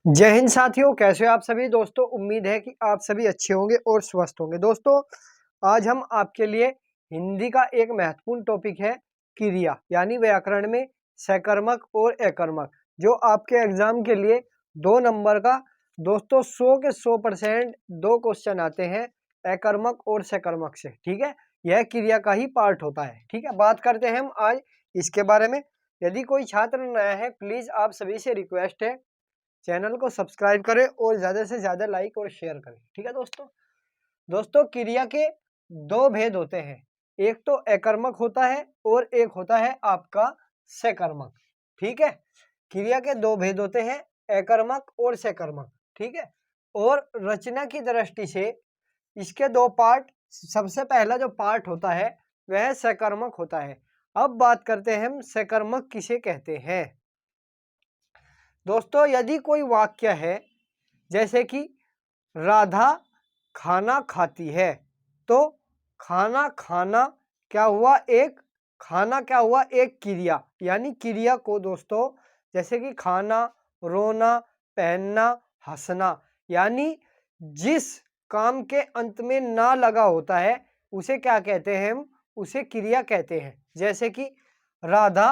जय हिंद साथियों, कैसे हो आप सभी दोस्तों। उम्मीद है कि आप सभी अच्छे होंगे और स्वस्थ होंगे। दोस्तों, आज हम आपके लिए हिंदी का एक महत्वपूर्ण टॉपिक है क्रिया, यानी व्याकरण में सकर्मक और अकर्मक, जो आपके एग्जाम के लिए 2 नंबर का दोस्तों 100 के 100% 2 क्वेश्चन आते हैं अकर्मक और सकर्मक से। ठीक है, यह क्रिया का ही पार्ट होता है। ठीक है, बात करते हैं हम आज इसके बारे में। यदि कोई छात्र नया है, प्लीज आप सभी से रिक्वेस्ट है, चैनल को सब्सक्राइब करें और ज़्यादा से ज़्यादा लाइक और शेयर करें। ठीक है दोस्तों क्रिया के 2 भेद होते हैं, एक तो अकर्मक होता है और एक होता है आपका सकर्मक। ठीक है, क्रिया के 2 भेद होते हैं, अकर्मक और सकर्मक। ठीक है, और रचना की दृष्टि से इसके 2 पार्ट, सबसे पहला जो पार्ट होता है वह सकर्मक होता है। अब बात करते हैं हम सकर्मक किसे कहते हैं। दोस्तों, यदि कोई वाक्य है जैसे कि राधा खाना खाती है, तो खाना खाना क्या हुआ, एक क्रिया, यानी क्रिया को दोस्तों जैसे कि खाना, रोना, पहनना, हंसना, यानी जिस काम के अंत में ना लगा होता है उसे क्या कहते हैं हम, उसे क्रिया कहते हैं। जैसे कि राधा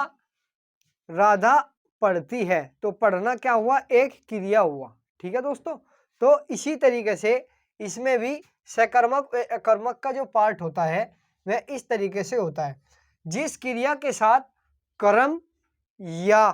राधा पढ़ती है, तो पढ़ना क्या हुआ, एक क्रिया हुआ। ठीक है दोस्तों, तो इसी तरीके से इसमें भी सकर्मक अकर्मक का जो पार्ट होता है वह इस तरीके से होता है, जिस क्रिया के साथ कर्म या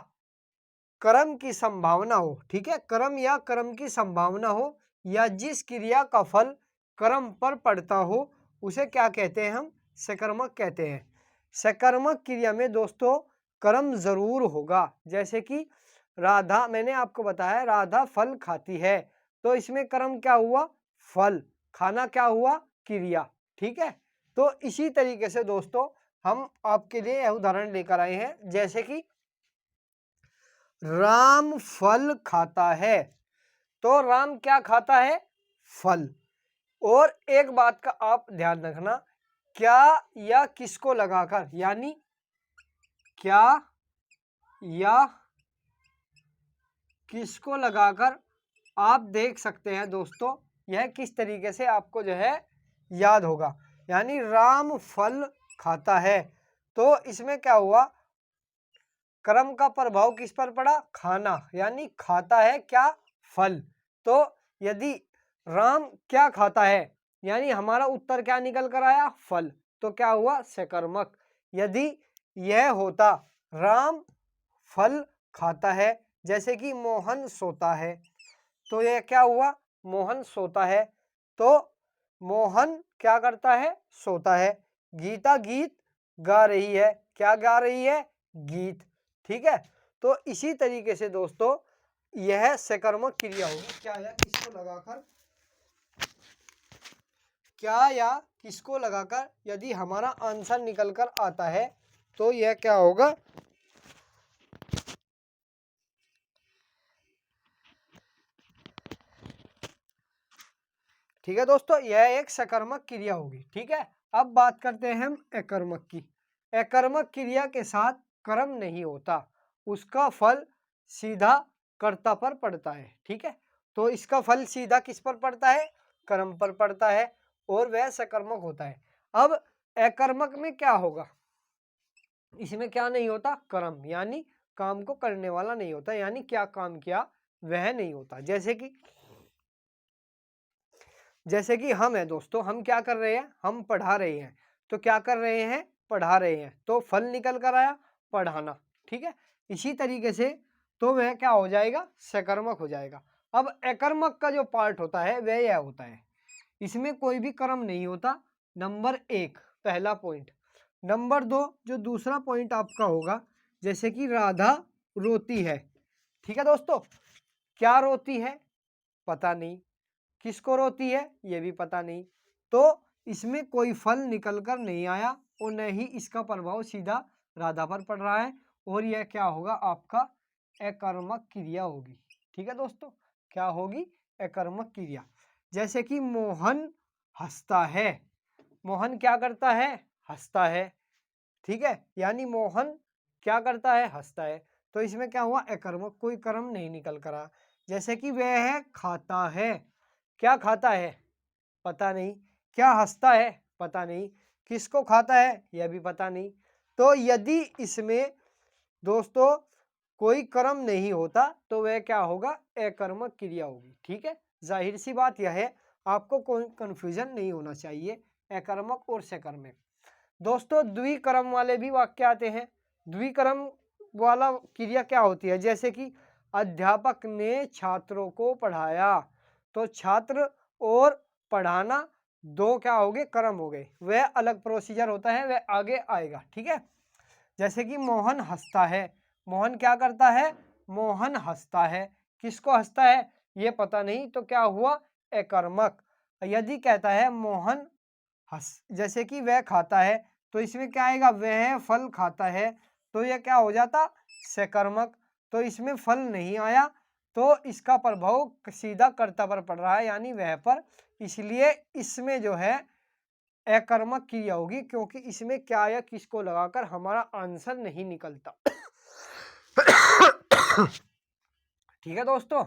कर्म की संभावना हो। ठीक है, कर्म या कर्म की संभावना हो, या जिस क्रिया का फल कर्म पर पड़ता हो उसे क्या कहते हैं, हम सकर्मक कहते हैं। सकर्मक क्रिया में दोस्तों कर्म जरूर होगा। जैसे कि राधा, मैंने आपको बताया राधा फल खाती है, तो इसमें कर्म क्या हुआ, फल, खाना क्या हुआ, क्रिया। ठीक है, तो इसी तरीके से दोस्तों हम आपके लिए यह उदाहरण लेकर आए हैं, जैसे कि राम फल खाता है, तो राम क्या खाता है, फल। और एक बात का आप ध्यान रखना, क्या या किसको लगाकर, यानी क्या या किसको लगाकर आप देख सकते हैं दोस्तों, यह किस तरीके से आपको जो है याद होगा। यानी राम फल खाता है, तो इसमें क्या हुआ, कर्म का प्रभाव किस पर पड़ा, खाना, यानी खाता है क्या, फल। तो यदि राम क्या खाता है, यानी हमारा उत्तर क्या निकल कर आया, फल, तो क्या हुआ, सकर्मक। यदि यह होता राम फल खाता है, जैसे कि मोहन सोता है, तो यह क्या हुआ, मोहन सोता है, तो मोहन क्या करता है, सोता है। गीता गीत गा रही है, क्या गा रही है, गीत। ठीक है, तो इसी तरीके से दोस्तों यह सकर्मक क्रिया होगी, क्या या किसको लगाकर यदि हमारा आंसर निकल कर आता है तो यह क्या होगा, ठीक है दोस्तों, यह एक सकर्मक क्रिया होगी। ठीक है, अब बात करते हैं हम अकर्मक की। अकर्मक क्रिया के साथ कर्म नहीं होता, उसका फल सीधा कर्ता पर पड़ता है। ठीक है, तो इसका फल सीधा किस पर पड़ता है, कर्म पर पड़ता है, और वह सकर्मक होता है। अब अकर्मक में क्या होगा, इसमें क्या नहीं होता, कर्म, यानी काम को करने वाला नहीं होता, यानी क्या काम किया वह नहीं होता। जैसे कि हम है दोस्तों, हम क्या कर रहे हैं, हम पढ़ा रहे हैं, तो क्या कर रहे हैं, पढ़ा रहे हैं, तो फल निकल कर आया, पढ़ाना। ठीक है, इसी तरीके से तो वह क्या हो जाएगा, सकर्मक हो जाएगा। अब अकर्मक का जो पार्ट होता है वह यह होता है, इसमें कोई भी कर्म नहीं होता, नंबर 1 पहला पॉइंट। नंबर 2 जो दूसरा पॉइंट आपका होगा, जैसे कि राधा रोती है। ठीक है दोस्तों, क्या रोती है, पता नहीं, किसको रोती है ये भी पता नहीं, तो इसमें कोई फल निकल कर नहीं आया और न ही इसका प्रभाव सीधा राधा पर पड़ रहा है, और यह क्या होगा, आपका अकर्मक क्रिया होगी। ठीक है दोस्तों, क्या होगी, अकर्मक क्रिया। जैसे कि मोहन हंसता है, मोहन क्या करता है, हंसता है। ठीक है, यानी मोहन क्या करता है, हंसता है, तो इसमें क्या हुआ, अकर्मक, कोई कर्म नहीं निकल कर आया। जैसे कि वह है खाता है, क्या खाता है पता नहीं, क्या हंसता है पता नहीं, किसको खाता है यह भी पता नहीं। तो यदि इसमें दोस्तों कोई कर्म नहीं होता तो वह क्या होगा, अकर्मक क्रिया होगी। ठीक है, जाहिर सी बात यह है, आपको कोई कंफ्यूजन नहीं होना चाहिए अकर्मक और सकर्मक। दोस्तों द्विकर्म वाले भी वाक्य आते हैं। द्विकर्म वाला क्रिया क्या होती है, जैसे कि अध्यापक ने छात्रों को पढ़ाया, तो छात्र और पढ़ाना दो क्या हो गए, कर्म हो गए, वह अलग प्रोसीजर होता है, वह आगे आएगा। ठीक है, जैसे कि मोहन हंसता है, मोहन क्या करता है, मोहन हंसता है, किसको हंसता है ये पता नहीं, तो क्या हुआ, अकर्मक। यदि कहता है मोहन जैसे कि वह खाता है, तो इसमें क्या आएगा, वह फल खाता है, तो यह क्या हो जाता, सकर्मक। तो इसमें फल नहीं आया, तो इसका प्रभाव सीधा कर्ता पर पड़ रहा है, यानी वह पर, इसलिए इसमें जो है अकर्मक क्रिया होगी, क्योंकि इसमें क्या या किसको लगाकर हमारा आंसर नहीं निकलता। ठीक है दोस्तों,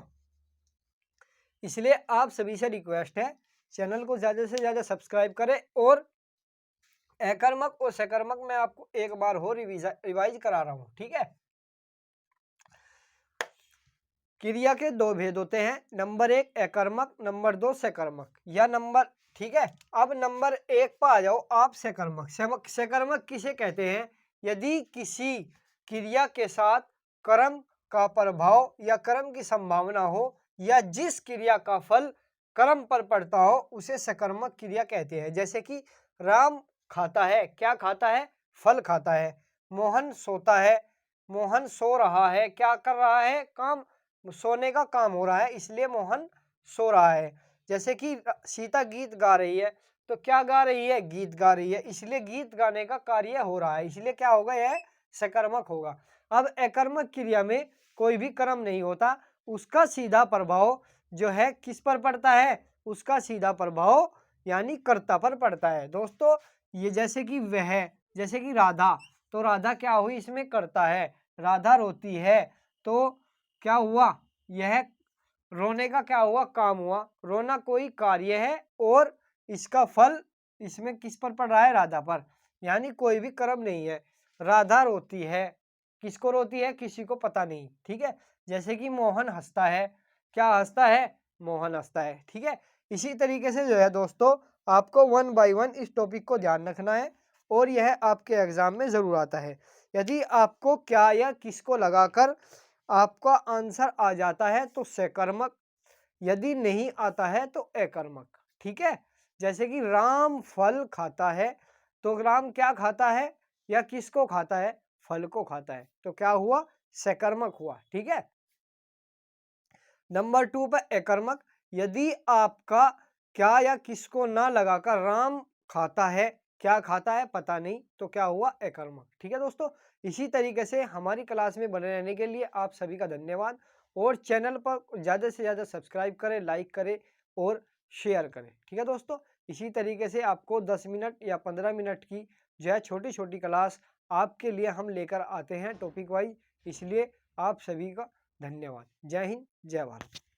इसलिए आप सभी से रिक्वेस्ट है, चैनल को ज्यादा से ज्यादा सब्सक्राइब करें, और अकर्मक और सकर्मक में आपको एक बार हो रिवाइज करा रहा हूं। ठीक है, क्रिया के दो भेद होते हैं, नंबर 1 अकर्मक, नंबर 2 सकर्मक, या नंबर, ठीक है। अब नंबर 1 पर आ जाओ आप, सकर्मक। सकर्मक किसे कहते हैं, यदि किसी क्रिया के साथ कर्म का प्रभाव या कर्म की संभावना हो, या जिस क्रिया का फल कर्म पर पड़ता हो, उसे सकर्मक क्रिया कहते हैं। जैसे कि राम खाता है, क्या खाता है, फल खाता है। मोहन सोता है, मोहन सो रहा है, क्या कर रहा है, काम, सोने का काम हो रहा है, इसलिए मोहन सो रहा है। जैसे कि सीता गीत गा रही है, तो क्या गा रही है, गीत गा रही है, इसलिए गीत गाने का कार्य हो रहा है, इसलिए क्या होगा, यह सकर्मक होगा। अब अकर्मक क्रिया में कोई भी कर्म नहीं होता, उसका सीधा प्रभाव जो है किस पर पड़ता है, उसका सीधा प्रभाव यानी कर्ता पर पड़ता है। दोस्तों ये जैसे कि वह, जैसे कि राधा, तो राधा क्या हुई, इसमें कर्ता है, राधा रोती है, तो क्या हुआ, यह रोने का क्या हुआ, काम हुआ, रोना कोई कार्य है, और इसका फल इसमें किस पर पड़ रहा है, राधा पर, यानी कोई भी कर्म नहीं है। राधा रोती है, किसको रोती है, किसी को पता नहीं। ठीक है, जैसे कि मोहन हंसता है, क्या हंसता है, मोहन हंसता है। ठीक है, इसी तरीके से जो है दोस्तों, आपको 1 बाय 1 इस टॉपिक को ध्यान रखना है, और यह आपके एग्जाम में जरूर आता है। यदि आपको क्या या किसको लगाकर आपका आंसर आ जाता है तो सकर्मक, यदि नहीं आता है तो अकर्मक। ठीक है, जैसे कि राम फल खाता है, तो राम क्या खाता है या किसको खाता है, फल को खाता है, तो क्या हुआ, सकर्मक हुआ। ठीक है, नंबर 2 पर अकर्मक, यदि आपका क्या या किसको ना लगाकर राम खाता है, क्या खाता है पता नहीं, तो क्या हुआ, अकर्मक। ठीक है दोस्तों, इसी तरीके से हमारी क्लास में बने रहने के लिए आप सभी का धन्यवाद, और चैनल पर ज़्यादा से ज़्यादा सब्सक्राइब करें, लाइक करें और शेयर करें। ठीक है दोस्तों, इसी तरीके से आपको 10 मिनट या 15 मिनट की जो है छोटी छोटी क्लास आपके लिए हम लेकर आते हैं टॉपिक वाइज, इसलिए आप सभी का धन्यवाद। जय हिंद, जय भारत।